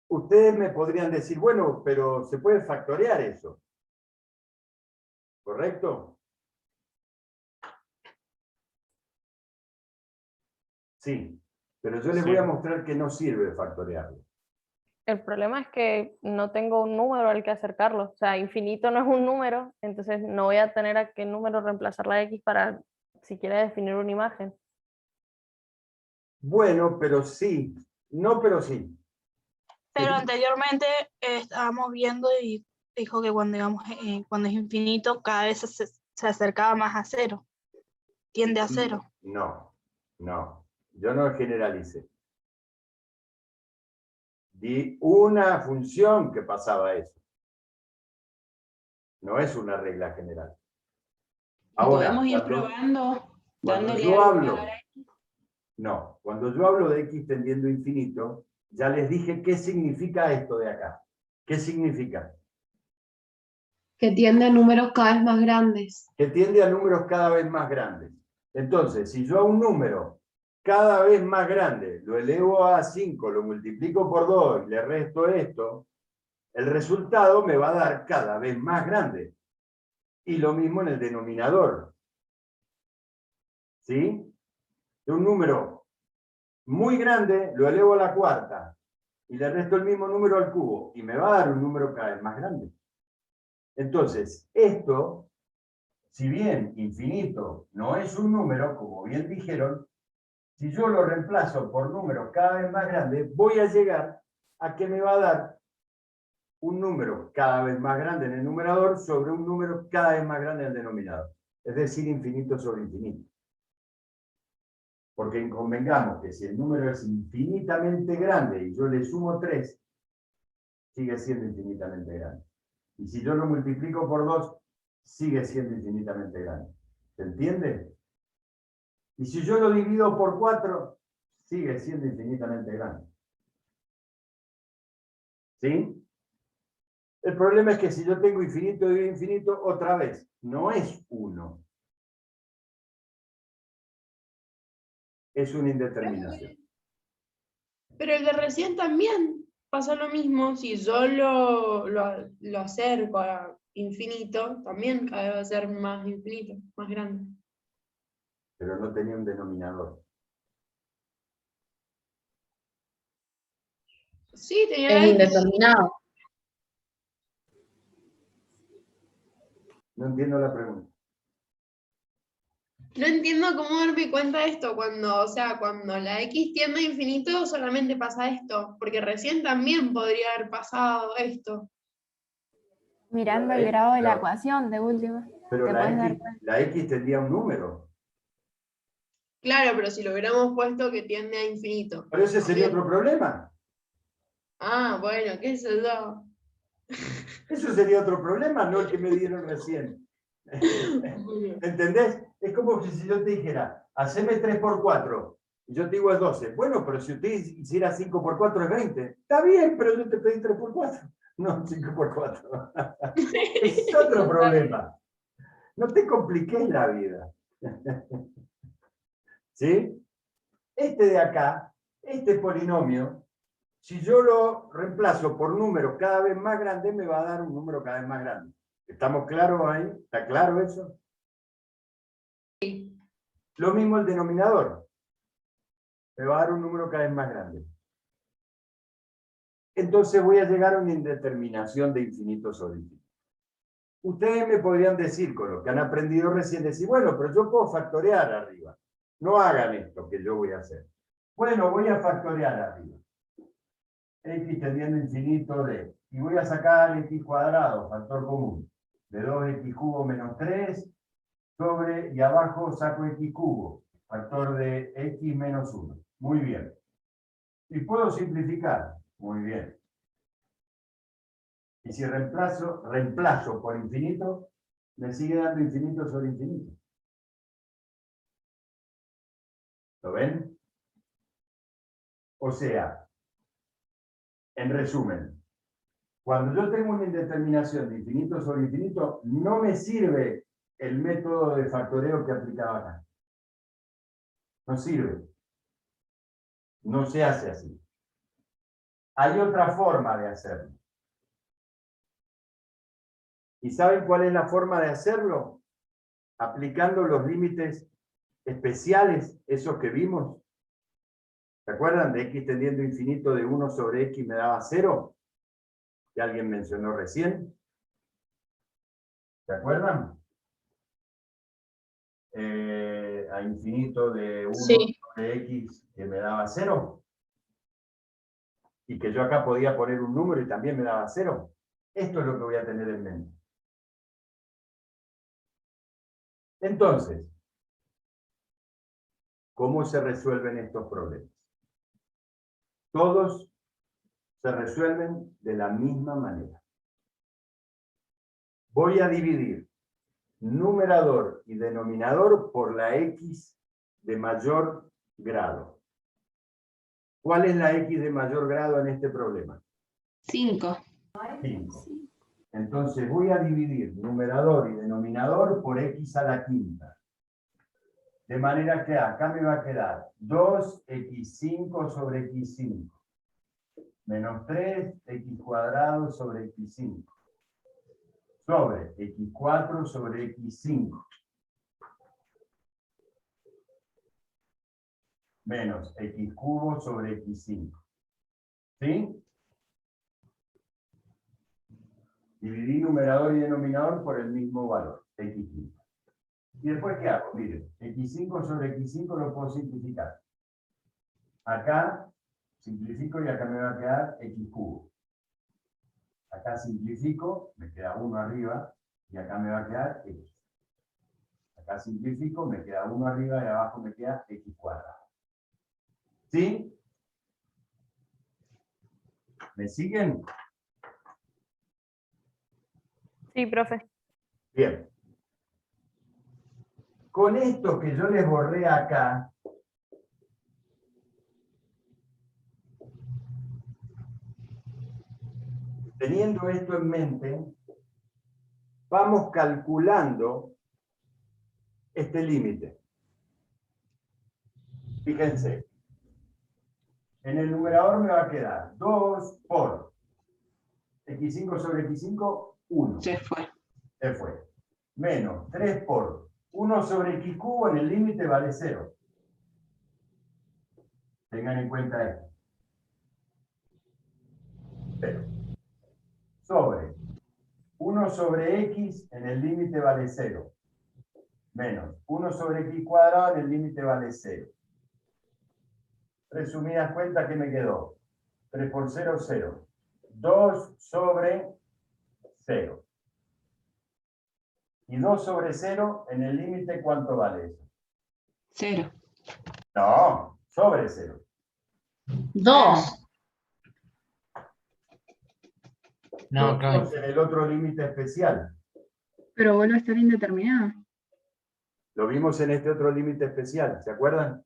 Ustedes me podrían decir, bueno, pero se puede factorear eso. ¿Correcto? Sí, pero yo les voy a mostrar que no sirve factorearlo. El problema es que no tengo un número al que acercarlo. O sea, infinito no es un número, entonces no voy a tener a qué número reemplazar la x para siquiera definir una imagen. Bueno, pero sí. No, pero sí. Pero anteriormente estábamos viendo y dijo que cuando, digamos, cuando es infinito, cada vez se acercaba más a cero. Tiende a cero. No, no. Yo no generalicé. Di una función que pasaba eso. No es una regla general. Ahora, Podemos ir cuando probando, dándole yo al hablo, valor a x. no, cuando yo hablo de x tendiendo a infinito, ya les dije qué significa esto de acá. ¿Qué significa? Que tiende a números cada vez más grandes. Que tiende a números cada vez más grandes. Entonces, si yo a un número cada vez más grande lo elevo a 5, lo multiplico por 2 y le resto esto, el resultado me va a dar cada vez más grande. Y lo mismo en el denominador. ¿Sí? De un número muy grande lo elevo a la cuarta y le resto el mismo número al cubo y me va a dar un número cada vez más grande. Entonces, esto, si bien infinito no es un número, como bien dijeron, si yo lo reemplazo por números cada vez más grandes, voy a llegar a que me va a dar un número cada vez más grande en el numerador sobre un número cada vez más grande en el denominador. Es decir, infinito sobre infinito. Porque convengamos que si el número es infinitamente grande y yo le sumo 3, sigue siendo infinitamente grande. Y si yo lo multiplico por 2, sigue siendo infinitamente grande. ¿Se entiende? Y si yo lo divido por 4, sigue siendo infinitamente grande. ¿Sí? El problema es que si yo tengo infinito dividido infinito, otra vez, no es 1. Es una indeterminación. Pero el de recién también pasa lo mismo. Si yo lo acerco a infinito, también cada vez va a ser más infinito, más grande. Pero no tenía un denominador. Sí, tenía Es la X. indeterminado. No entiendo la pregunta. No entiendo cómo darme cuenta de esto cuando, o sea, cuando la X tiende a infinito solamente pasa esto, porque recién también podría haber pasado esto. Mirando el grado de la ecuación, de última. Pero te puedes dar cuenta. la X tendría un número. Claro, pero si lo hubiéramos puesto que tiende a infinito. Pero ese sería otro problema. Ah, bueno, qué sé yo. Eso sería otro problema, no el que me dieron recién. ¿Entendés? Es como si yo te dijera, haceme 3 por 4, y yo te digo es 12. Bueno, pero si usted hiciera 5 por 4 es 20. Está bien, pero yo te pedí 3 por 4. No, 5 por 4. Es otro problema. No te compliques la vida. ¿Sí? Este de acá, este polinomio, si yo lo reemplazo por números cada vez más grandes, me va a dar un número cada vez más grande. ¿Estamos claros ahí? ¿Está claro eso? Sí. Lo mismo el denominador. Me va a dar un número cada vez más grande. Entonces voy a llegar a una indeterminación de infinito sobre infinito. Ustedes me podrían decir, con lo que han aprendido recién, decir, bueno, pero yo puedo factorear arriba. No hagan esto que yo voy a hacer. Bueno, voy a factorear arriba. X tendiendo a infinito de... Y voy a sacar x cuadrado, factor común, de 2x cubo menos 3, sobre, y abajo saco x cubo, factor de x menos 1. Muy bien. ¿Y puedo simplificar? Muy bien. Y si reemplazo por infinito, me sigue dando infinito sobre infinito. ¿Lo ven? O sea, en resumen, cuando yo tengo una indeterminación de infinito sobre infinito, no me sirve el método de factoreo que aplicaba acá. No sirve. No se hace así. Hay otra forma de hacerlo. ¿Y saben cuál es la forma de hacerlo? Aplicando los límites especiales, esos que vimos. ¿Se acuerdan de x tendiendo a infinito de 1 sobre x me daba 0? Que alguien mencionó recién. ¿Se acuerdan? A infinito de 1 sobre x que me daba 0. Y que yo acá podía poner un número y también me daba 0. Esto es lo que voy a tener en mente. Entonces, ¿cómo se resuelven estos problemas? Todos se resuelven de la misma manera. Voy a dividir numerador y denominador por la x de mayor grado. ¿Cuál es la x de mayor grado en este problema? 5. 5. Entonces voy a dividir numerador y denominador por x a la quinta. De manera que acá me va a quedar 2x5 sobre x5. Menos 3x cuadrado sobre x5. Sobre x4 sobre x5. Menos x cubo sobre x5. ¿Sí? Dividí numerador y denominador por el mismo valor, x5. ¿Y después qué hago? Miren, x5 sobre x5 lo puedo simplificar. Acá simplifico y acá me va a quedar x cubo. Acá simplifico, me queda 1 arriba, y acá me va a quedar x. Acá simplifico, me queda 1 arriba y abajo me queda x cuadrado. ¿Sí? ¿Me siguen? Sí, profe. Bien. Con esto que yo les borré acá, teniendo esto en mente, vamos calculando este límite. Fíjense. En el numerador me va a quedar 2 por x5 sobre x5, 1. Se fue. Se fue. Menos 3 por 1 sobre x cubo, en el límite vale 0. Tengan en cuenta esto. 0. Sobre 1 sobre x, en el límite vale 0. menos 1 sobre x cuadrado, en el límite vale 0. Resumidas cuentas, ¿qué me quedó? 3 por 0, 0. 2 sobre 0. Y 2 sobre 0, en el límite, ¿cuánto vale eso? 0. No, sobre 0. 2. No, claro. Entonces, en el otro límite especial. Pero vuelve a estar indeterminada. Lo vimos en este otro límite especial, ¿se acuerdan?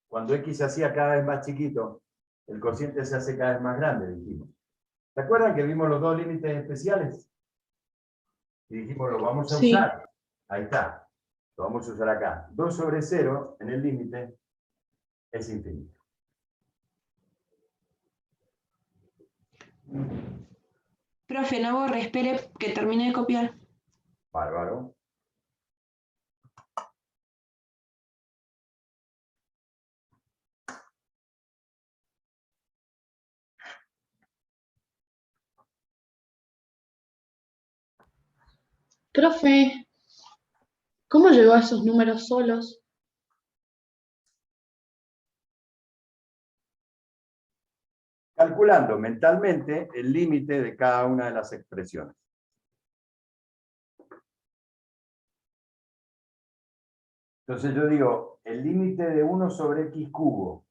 Cuando x se hacía cada vez más chiquito, el cociente se hace cada vez más grande, dijimos. ¿Se acuerdan que vimos los dos límites especiales? Y dijimos, lo vamos a Sí. usar. Ahí está. Lo vamos a usar acá. 2 sobre 0 en el límite es infinito. Profe, no borre, espere que termine de copiar. Bárbaro. Profe, ¿cómo llegó a esos números solos? Calculando mentalmente el límite de cada una de las expresiones. Entonces yo digo, el límite de 1 sobre x cubo.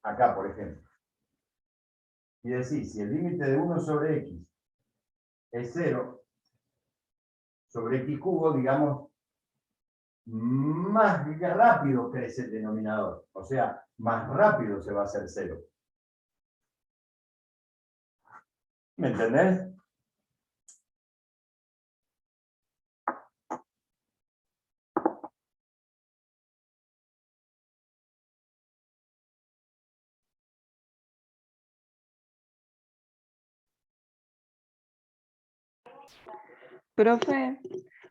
Acá, por ejemplo. Y decir, si el límite de 1 sobre x es 0, sobre x cubo, digamos, más rápido crece el denominador. O sea, más rápido se va a hacer 0. ¿Me entendés? Profe,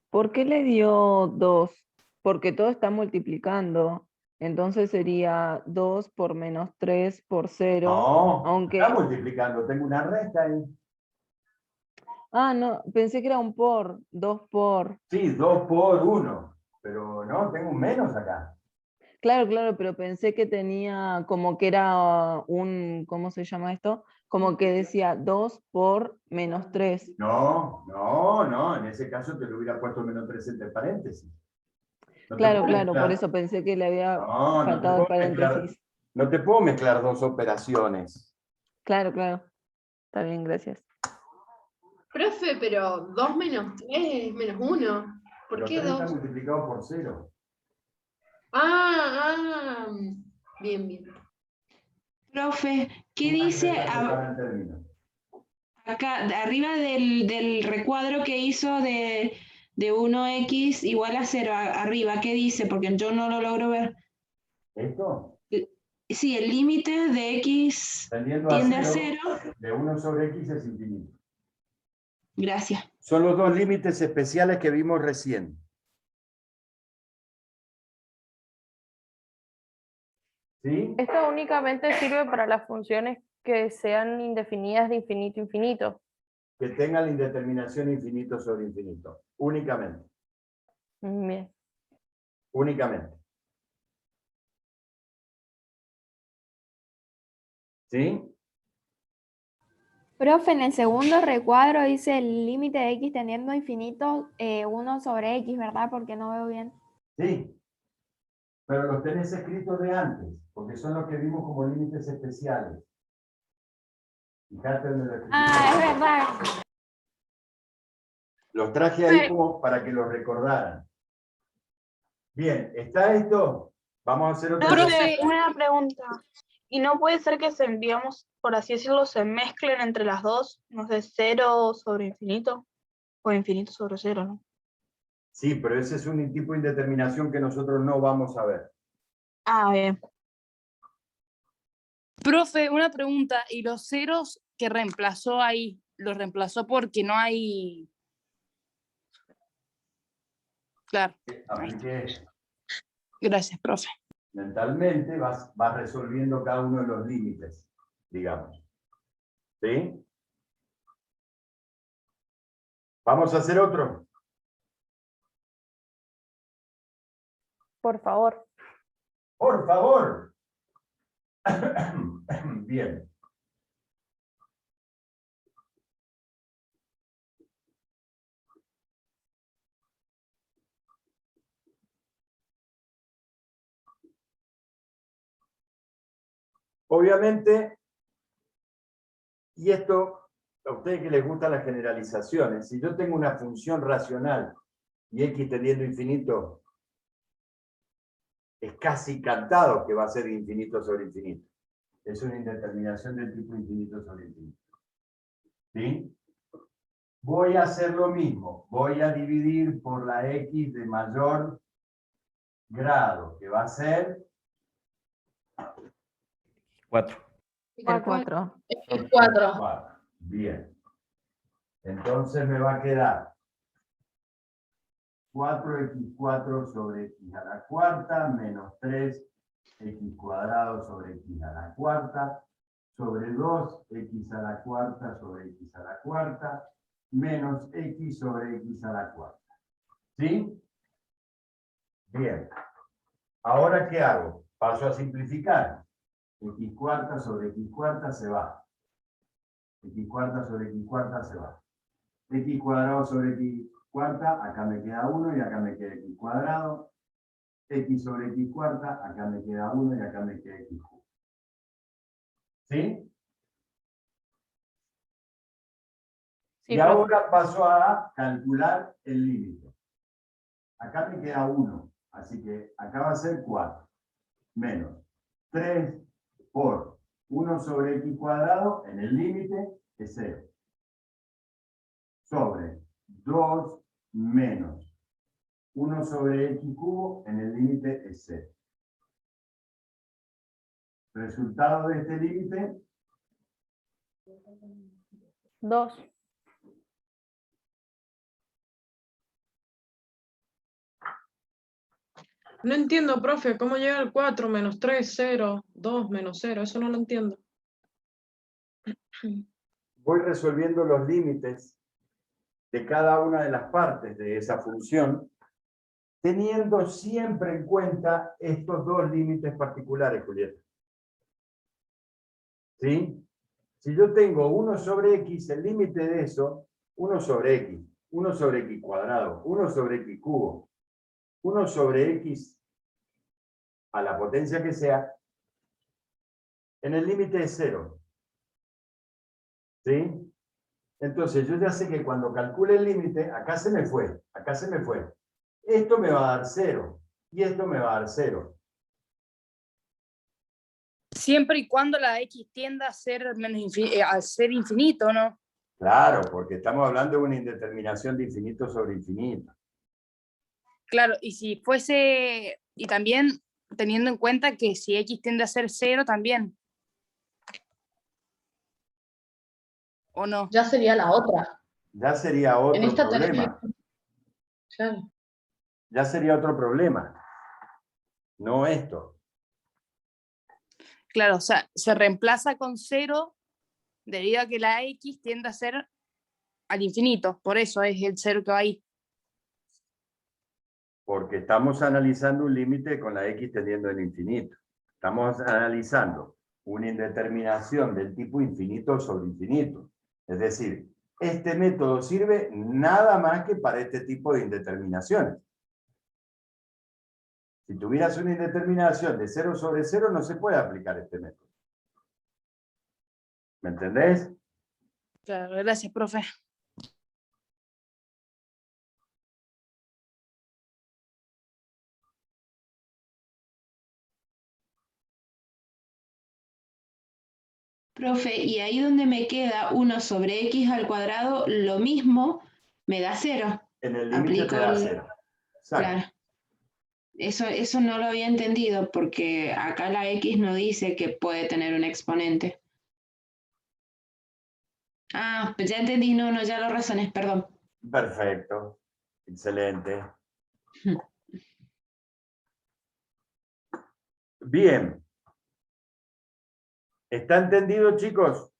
¿por qué le dio 2? Porque todo está multiplicando. Entonces sería 2 por menos 3 por 0. No, Aunque... está multiplicando. Tengo una resta ahí. Ah, no, pensé que era un por, 2 por. Sí, 2 por 1. Pero no, tengo un menos acá. Claro, claro, pero pensé que tenía como que era un, ¿cómo se llama esto? Como que decía 2 por menos 3. No, no, no. En ese caso te lo hubiera puesto menos 3 entre paréntesis. No te Claro, puedo claro, por mezclar. eso pensé que le había No, no te faltado el puedo mezclar. paréntesis. No te puedo mezclar dos operaciones. Claro, claro. Está bien, gracias. Profe, pero 2 menos 3 es menos 1. ¿Por Pero qué 3 está 2? multiplicado por 0. Bien, bien. Profe, ¿qué Una dice resta separan en términos. acá, arriba del recuadro que hizo de 1x igual a 0? Arriba, ¿qué dice? Porque yo no lo logro ver. ¿Esto? Sí, el límite de x Tendiendo tiende a a 0. 0, de 1 sobre x es infinito. Gracias. Son los dos límites especiales que vimos recién. ¿Sí? Esto únicamente sirve para las funciones que sean indefinidas de infinito a infinito. Que tengan la indeterminación infinito sobre infinito. Únicamente. Bien. Únicamente. ¿Sí? Profe, en el segundo recuadro dice el límite de x tendiendo a infinito 1 sobre x, ¿verdad? Porque no veo bien. Sí. Pero los tenés escritos de antes, porque son los que vimos como límites especiales. Fíjate donde lo escribí. Es verdad. Los traje ahí como para que los recordaran. Bien, ¿está esto? Vamos a hacer otra Profe, una pregunta. ¿Y no puede ser que se, digamos, por así decirlo, se mezclen entre las dos? No sé, 0 sobre infinito o infinito sobre 0, ¿no? Sí, pero ese es un tipo de indeterminación que nosotros no vamos a ver. Ah, bien. Profe, una pregunta. ¿Y los ceros que reemplazó ahí, los reemplazó porque no hay? Claro. Así que Gracias, profe. mentalmente vas resolviendo cada uno de los límites, digamos. ¿Sí? Vamos a hacer otro. Por favor. Por favor. Bien. Obviamente, y esto, a ustedes que les gustan las generalizaciones, si yo tengo una función racional y x tendiendo a infinito, es casi cantado que va a ser infinito sobre infinito. Es una indeterminación del tipo infinito sobre infinito. ¿Sí? Voy a hacer lo mismo. Voy a dividir por la x de mayor grado, que va a ser 4. El 4. El 4. Bien. Entonces me va a quedar 4x4 sobre x a la cuarta menos 3x cuadrado sobre x a la cuarta sobre 2x a la cuarta sobre x a la cuarta menos x sobre x a la cuarta. ¿Sí? Bien. Ahora, ¿qué hago? Paso a simplificar. X cuarta sobre x cuarta se va. X cuarta sobre x cuarta se va. X cuadrado sobre x cuarta, acá me queda 1 y acá me queda x cuadrado. X sobre x cuarta, acá me queda 1 y acá me queda x cubo. ¿Sí? Sí, Y ahora paso a calcular el límite. Acá me queda 1, así que acá va a ser 4. Menos 3 por 1 sobre x cuadrado en el límite es 0. Sobre 2 menos 1 sobre x cubo en el límite es 0. Resultado de este límite, 2. No entiendo, profe, ¿cómo llega el 4 menos 3, 0, 2 menos 0? Eso no lo entiendo. voy resolviendo los límites de cada una de las partes de esa función, teniendo siempre en cuenta estos dos límites particulares, Julieta. ¿Sí? Si yo tengo 1 sobre x, el límite de eso, 1 sobre x, 1 sobre x cuadrado, 1 sobre x cubo, 1 sobre x a la potencia que sea, en el límite es 0. ¿Sí? Entonces yo ya sé que cuando calcule el límite, acá se me fue, acá se me fue. Esto me va a dar 0 y esto me va a dar 0. Siempre y cuando la x tienda a ser, a ser infinito, ¿no? Claro, porque estamos hablando de una indeterminación de infinito sobre infinito. Claro, y si fuese, y también teniendo en cuenta que si x tiende a ser 0 también. ¿O no? Ya sería la otra. Ya sería En otro esta tenés problema. Claro. Ya sería otro problema. No esto. Claro, o sea, se reemplaza con 0 debido a que la x tiende a ser al infinito. Por eso es el 0 que va ahí. Porque estamos analizando un límite con la x tendiendo al infinito. Estamos analizando una indeterminación del tipo infinito sobre infinito. Es decir, este método sirve nada más que para este tipo de indeterminaciones. Si tuvieras una indeterminación de 0 sobre 0, no se puede aplicar este método. ¿Me entendés? Claro, gracias, profe. Profe, y ahí donde me queda 1 sobre x al cuadrado, lo mismo, me da 0. En el límite Aplico te da el... 0. Exacto. Claro. Eso no lo había entendido porque acá la x no dice que puede tener un exponente. Ah, pues ya entendí, no, ya lo razoné, perdón. Perfecto. Excelente. Bien. ¿Está entendido, chicos?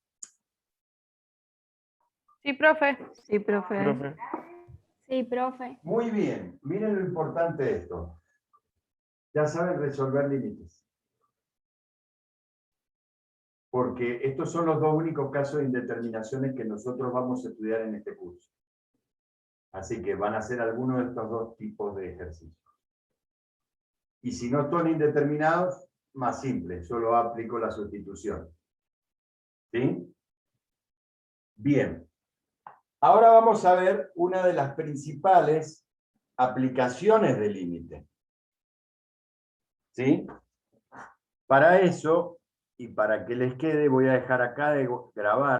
Sí, profe. Sí, profe. Profe. Sí, profe. Muy bien, miren lo importante de esto. Ya saben resolver límites. Porque estos son los dos únicos casos de indeterminaciones que nosotros vamos a estudiar en este curso. Así que van a hacer algunos de estos dos tipos de ejercicios. Y si no son indeterminados, más simple, solo aplico la sustitución. ¿Sí? Bien. Ahora vamos a ver una de las principales aplicaciones de límite. ¿Sí? Para eso, y para que les quede, voy a dejar acá de grabar.